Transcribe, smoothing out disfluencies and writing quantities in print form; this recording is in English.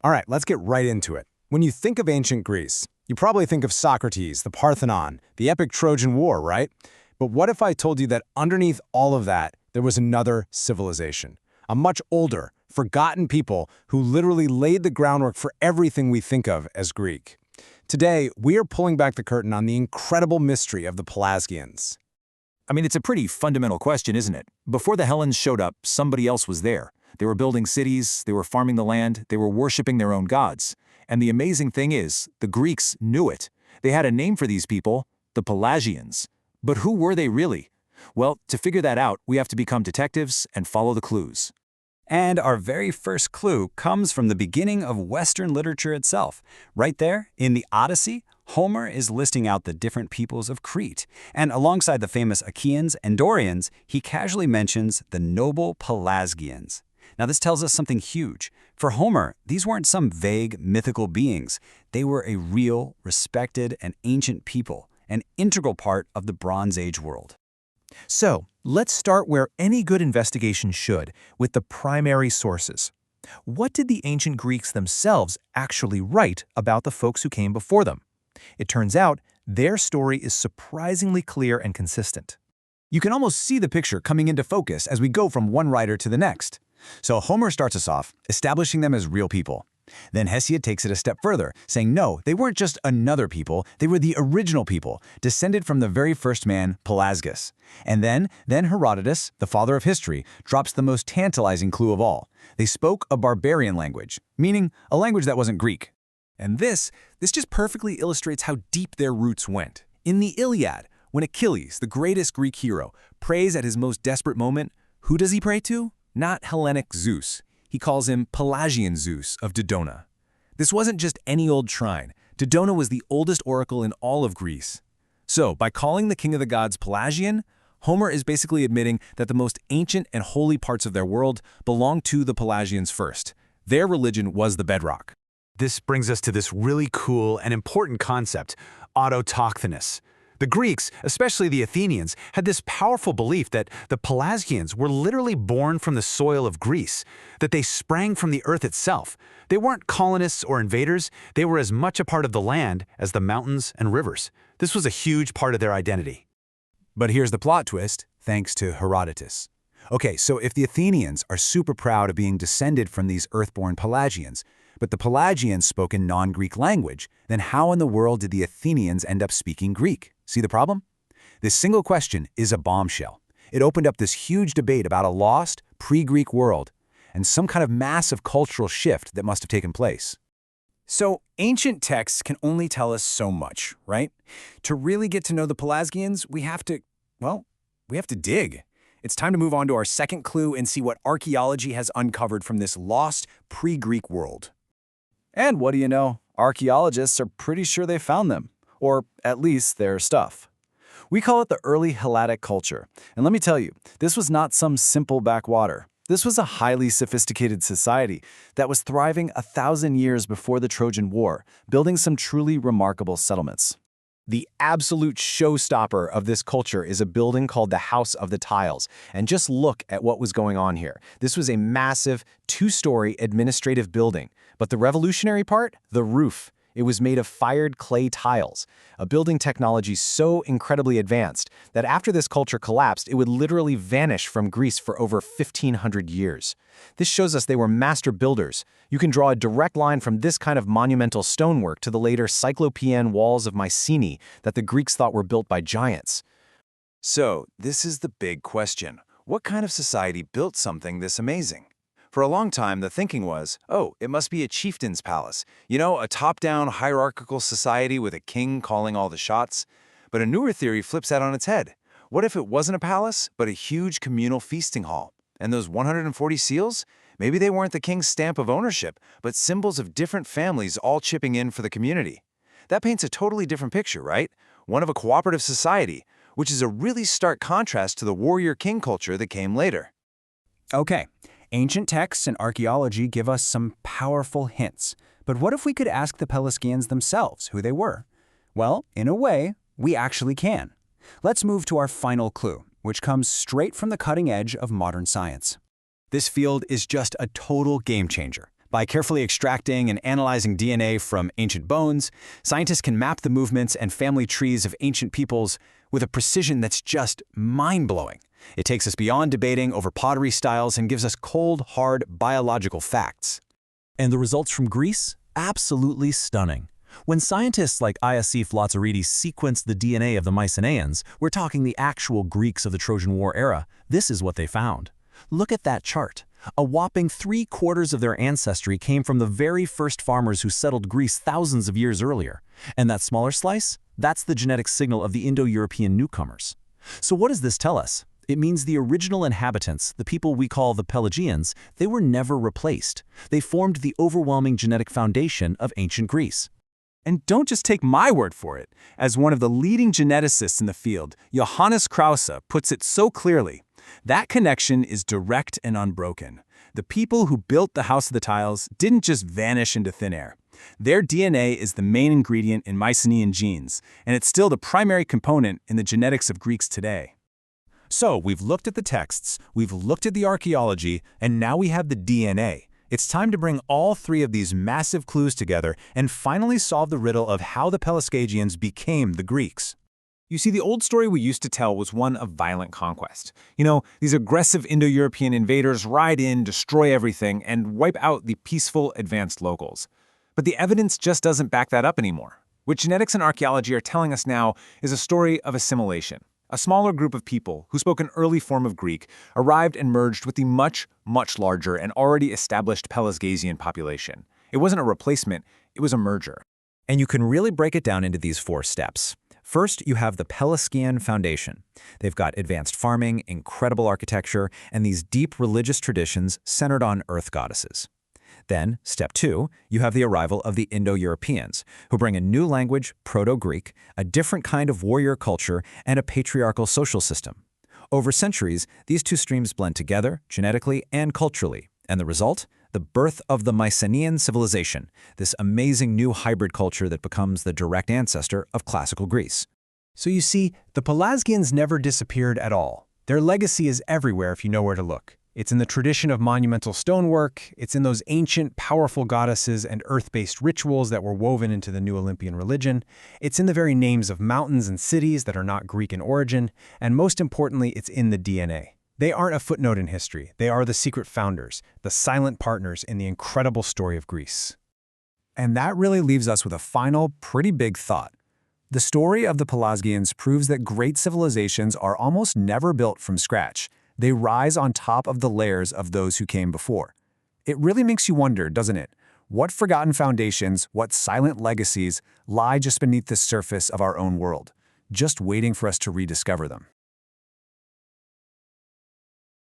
All right, let's get right into it. When you think of ancient Greece, you probably think of Socrates, the Parthenon, the epic Trojan War, right? But what if I told you that underneath all of that, there was another civilization? A much older, forgotten people who literally laid the groundwork for everything we think of as Greek. Today, we are pulling back the curtain on the incredible mystery of the Pelasgians. I mean, it's a pretty fundamental question, isn't it? Before the Hellenes showed up, somebody else was there. They were building cities, they were farming the land, they were worshiping their own gods. And the amazing thing is, the Greeks knew it. They had a name for these people, the Pelasgians. But who were they really? Well, to figure that out, we have to become detectives and follow the clues. And our very first clue comes from the beginning of Western literature itself. Right there, in the Odyssey, Homer is listing out the different peoples of Crete. And alongside the famous Achaeans and Dorians, he casually mentions the noble Pelasgians. Now this tells us something huge. For Homer, these weren't some vague mythical beings. They were a real, respected, and ancient people, an integral part of the Bronze Age world. So, let's start where any good investigation should, with the primary sources. What did the ancient Greeks themselves actually write about the folks who came before them? It turns out their story is surprisingly clear and consistent. You can almost see the picture coming into focus as we go from one writer to the next. So Homer starts us off, establishing them as real people. Then Hesiod takes it a step further, saying no, they weren't just another people, they were the original people, descended from the very first man, Pelasgus. And then Herodotus, the father of history, drops the most tantalizing clue of all. They spoke a barbarian language, meaning a language that wasn't Greek. And this just perfectly illustrates how deep their roots went. In the Iliad, when Achilles, the greatest Greek hero, prays at his most desperate moment, who does he pray to? Not Hellenic Zeus. He calls him Pelasgian Zeus of Dodona. This wasn't just any old shrine. Dodona was the oldest oracle in all of Greece. So, by calling the king of the gods Pelasgian, Homer is basically admitting that the most ancient and holy parts of their world belonged to the Pelasgians first. Their religion was the bedrock. This brings us to this really cool and important concept, autochthonous. The Greeks, especially the Athenians, had this powerful belief that the Pelasgians were literally born from the soil of Greece, that they sprang from the earth itself. They weren't colonists or invaders, they were as much a part of the land as the mountains and rivers. This was a huge part of their identity. But here's the plot twist, thanks to Herodotus. Okay, so if the Athenians are super proud of being descended from these earthborn Pelasgians, but the Pelasgians spoke in non-Greek language, then how in the world did the Athenians end up speaking Greek? See the problem? This single question is a bombshell. It opened up this huge debate about a lost, pre-Greek world and some kind of massive cultural shift that must have taken place. So, ancient texts can only tell us so much, right? To really get to know the Pelasgians, we have to dig. It's time to move on to our second clue and see what archaeology has uncovered from this lost, pre-Greek world. And what do you know? Archaeologists are pretty sure they found them, or at least their stuff. We call it the early Helladic culture, and let me tell you, this was not some simple backwater. This was a highly sophisticated society that was thriving 1,000 years before the Trojan War, building some truly remarkable settlements. The absolute showstopper of this culture is a building called the House of the Tiles. And just look at what was going on here. This was a massive, 2-story administrative building. But the revolutionary part? The roof. It was made of fired clay tiles, a building technology so incredibly advanced that after this culture collapsed, it would literally vanish from Greece for over 1,500 years. This shows us they were master builders. You can draw a direct line from this kind of monumental stonework to the later Cyclopean walls of Mycenae that the Greeks thought were built by giants. So, this is the big question. What kind of society built something this amazing? For a long time, the thinking was, oh, it must be a chieftain's palace. You know, a top-down hierarchical society with a king calling all the shots. But a newer theory flips that on its head. What if it wasn't a palace, but a huge communal feasting hall? And those 140 seals? Maybe they weren't the king's stamp of ownership, but symbols of different families all chipping in for the community. That paints a totally different picture, right? One of a cooperative society, which is a really stark contrast to the warrior king culture that came later. Okay. Ancient texts and archaeology give us some powerful hints. But what if we could ask the Pelasgians themselves who they were? Well, in a way, we actually can. Let's move to our final clue, which comes straight from the cutting edge of modern science. This field is just a total game changer. By carefully extracting and analyzing DNA from ancient bones, scientists can map the movements and family trees of ancient peoples with a precision that's just mind-blowing. It takes us beyond debating over pottery styles and gives us cold, hard biological facts. And the results from Greece? Absolutely stunning. When scientists like Iosif Lazaridis sequenced the DNA of the Mycenaeans, we're talking the actual Greeks of the Trojan War era, this is what they found. Look at that chart. A whopping 3/4 of their ancestry came from the very first farmers who settled Greece thousands of years earlier. And that smaller slice? That's the genetic signal of the Indo-European newcomers. So what does this tell us? It means the original inhabitants, the people we call the Pelasgians, they were never replaced. They formed the overwhelming genetic foundation of ancient Greece. And don't just take my word for it. As one of the leading geneticists in the field, Johannes Krause puts it so clearly, that connection is direct and unbroken. The people who built the House of the Tiles didn't just vanish into thin air. Their DNA is the main ingredient in Mycenaean genes, and it's still the primary component in the genetics of Greeks today. So we've looked at the texts, we've looked at the archaeology, and now we have the DNA. It's time to bring all three of these massive clues together and finally solve the riddle of how the Pelasgians became the Greeks. You see, the old story we used to tell was one of violent conquest. These aggressive Indo-European invaders ride in, destroy everything, and wipe out the peaceful, advanced locals. But the evidence just doesn't back that up anymore. What genetics and archaeology are telling us now is a story of assimilation. A smaller group of people who spoke an early form of Greek arrived and merged with the much, much larger and already established Pelasgian population. It wasn't a replacement, it was a merger. And you can really break it down into these 4 steps. First, you have the Pelasgian foundation. They've got advanced farming, incredible architecture, and these deep religious traditions centered on earth goddesses. Then, step 2, you have the arrival of the Indo-Europeans, who bring a new language, Proto-Greek, a different kind of warrior culture, and a patriarchal social system. Over centuries, these 2 streams blend together, genetically and culturally. And the result? The birth of the Mycenaean civilization, this amazing new hybrid culture that becomes the direct ancestor of classical Greece. So you see, the Pelasgians never disappeared at all. Their legacy is everywhere if you know where to look. It's in the tradition of monumental stonework, it's in those ancient, powerful goddesses and earth-based rituals that were woven into the new Olympian religion. It's in the very names of mountains and cities that are not Greek in origin, and most importantly, it's in the DNA. They aren't a footnote in history. They are the secret founders, the silent partners in the incredible story of Greece. And that really leaves us with a final, pretty big thought. The story of the Pelasgians proves that great civilizations are almost never built from scratch. They rise on top of the layers of those who came before. It really makes you wonder, doesn't it? What forgotten foundations, what silent legacies lie just beneath the surface of our own world, just waiting for us to rediscover them?